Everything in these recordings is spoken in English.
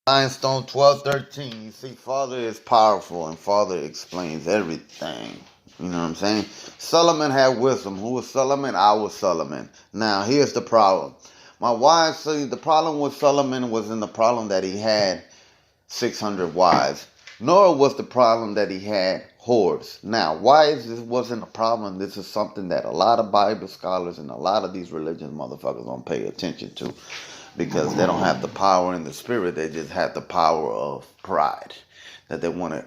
Lionstone 12:13. You see, Father is powerful and Father explains everything. You know what I'm saying? Solomon had wisdom. Who was Solomon? I was Solomon. Now, here's the problem. My wives, see, the problem with Solomon was in the problem that he had 600 wives. Nor was the problem that he had whores. Now, wives, this wasn't a problem. This is something that a lot of Bible scholars and a lot of these religious motherfuckers don't pay attention to, because they don't have the power in the spirit. They just have the power of pride, that they want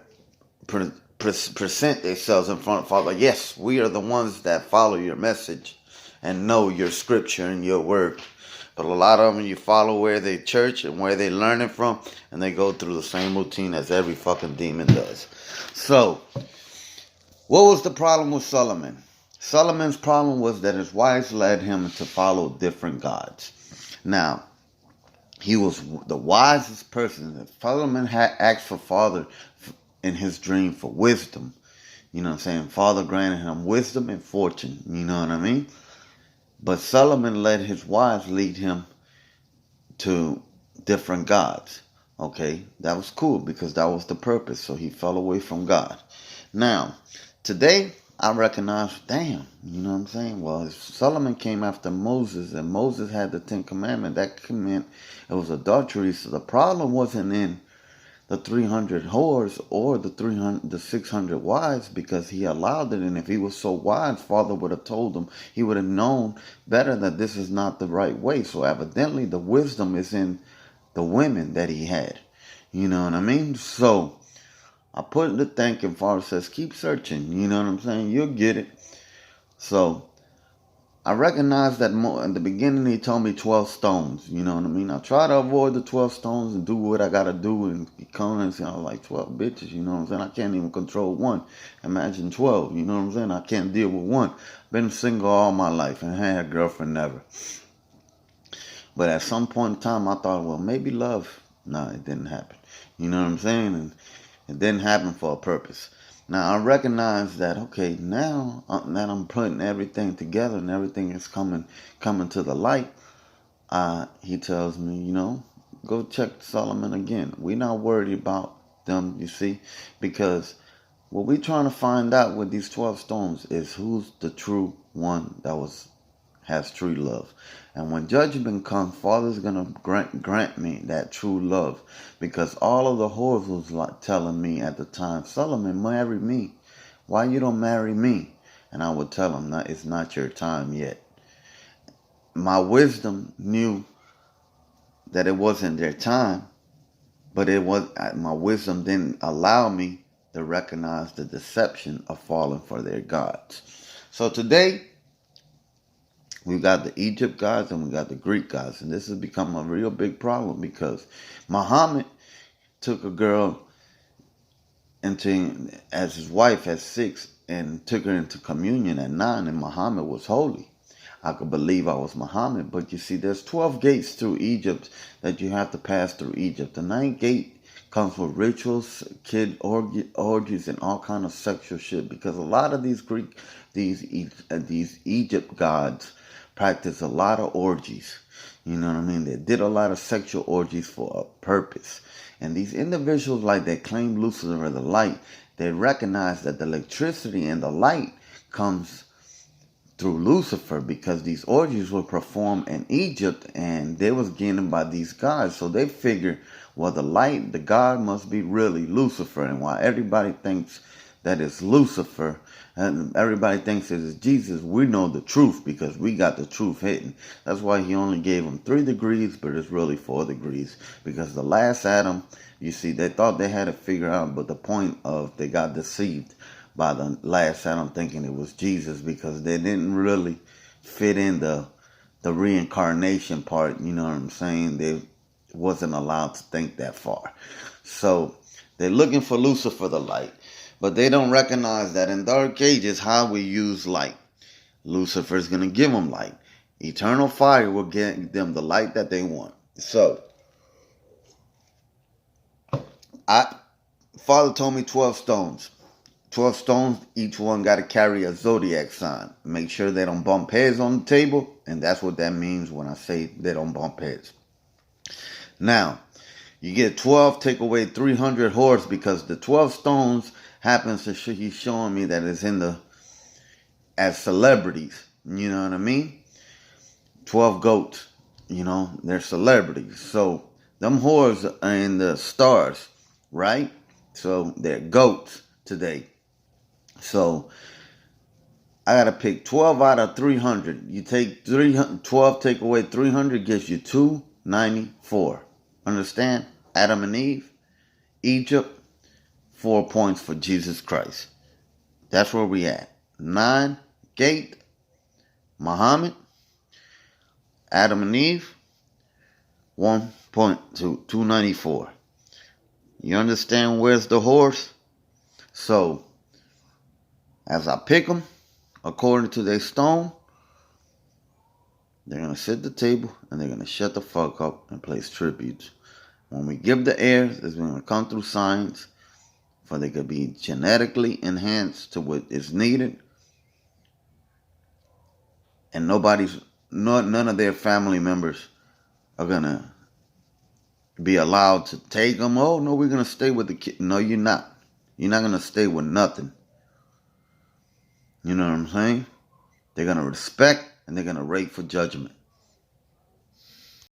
to present themselves in front of Father. Yes, we are the ones that follow your message and know your scripture and your word. But a lot of them, you follow where they church and where they learn it from, and they go through the same routine as every fucking demon does. So, what was the problem with Solomon? Solomon's problem was that his wives led him to follow different gods. Now, he was the wisest person. Solomon had asked for Father in his dream for wisdom. You know what I'm saying? Father granted him wisdom and fortune. You know what I mean? But Solomon let his wives lead him to different gods. Okay, that was cool because that was the purpose. So he fell away from God. Now, today I recognize, damn, you know what I'm saying? Well, Solomon came after Moses, and Moses had the 10 Commandments. That meant it was adultery. So the problem wasn't in the 300 whores or the 600 wives, because he allowed it. And if he was so wise, Father would have told him. He would have known better that this is not the right way. So evidently the wisdom is in the women that he had. You know what I mean? So I put in the thank, and Father says, keep searching. You know what I'm saying? You'll get it. So I recognize that in the beginning he told me 12 stones. You know what I mean? I try to avoid the 12 stones and do what I got to do and come and say, I'm like 12 bitches. You know what I'm saying? I can't even control one. Imagine 12. You know what I'm saying? I can't deal with one. Been single all my life and had a girlfriend never. But at some point in time I thought, well, maybe love. No, it didn't happen. You know what I'm saying? And it didn't happen for a purpose. Now, I recognize that, okay, now that I'm putting everything together and everything is coming to the light, he tells me, go check Solomon again. We're not worried about them, you see, because what we're trying to find out with these 12 stones is who's the true one that has true love. And when judgment comes, Father's going to grant me that true love. Because all of the whores was like telling me at the time, Solomon, marry me. Why you don't marry me? And I would tell them, it's not your time yet. My wisdom knew that it wasn't their time. But my wisdom didn't allow me to recognize the deception of falling for their gods. So today, we got the Egypt gods and we got the Greek gods. And this has become a real big problem because Muhammad took a girl as his wife at 6 and took her into communion at 9, and Muhammad was holy. I could believe I was Muhammad. But you see, there's 12 gates through Egypt that you have to pass through Egypt. The 9th gate comes with rituals, kid orgies, and all kind of sexual shit. Because a lot of these Egypt gods practice a lot of orgies. You know what I mean? They did a lot of sexual orgies for a purpose. And these individuals, like they claim Lucifer the light, they recognize that the electricity and the light comes through Lucifer, because these orgies were performed in Egypt and they was given by these gods. So they figure, well, the god must be really Lucifer. And while everybody thinks that it's Lucifer and everybody thinks it is Jesus, we know the truth because we got the truth hidden. That's why he only gave them 3 degrees, but it's really 4 degrees. Because the last Adam, you see, they thought they had it figured out, but the point of they got deceived by the last Adam thinking it was Jesus, because they didn't really fit in the reincarnation part. You know what I'm saying? They wasn't allowed to think that far. So they're looking for Lucifer the light. But they don't recognize that in dark ages, how we use light. Lucifer's going to give them light. Eternal fire will get them the light that they want. So, Father told me 12 stones. 12 stones, each one got to carry a zodiac sign. Make sure they don't bump heads on the table. And that's what that means when I say they don't bump heads. Now, You get 12, take away 300 horse, because the 12 stones happens to he's showing me that it's in the as celebrities. You know what I mean? 12 goats. You know, they're celebrities. So them whores are in the stars, right? So they're goats today. So I gotta pick 12 out of 300. You take 12, take away 300, gives you 294. Understand? Adam and Eve, Egypt, 4 points for Jesus Christ. That's where we at. 9, Gate, Muhammad, Adam and Eve, 1 point to 294. You understand where's the horse? So, as I pick them, according to their stone, they're going to sit at the table and they're going to shut the fuck up and place tributes. When we give the heirs, it's going to come through signs, for they could be genetically enhanced to what is needed. And none of their family members are going to be allowed to take them. Oh, no, we're going to stay with the kid. No, you're not. You're not going to stay with nothing. You know what I'm saying? They're going to respect and they're going to wait for judgment.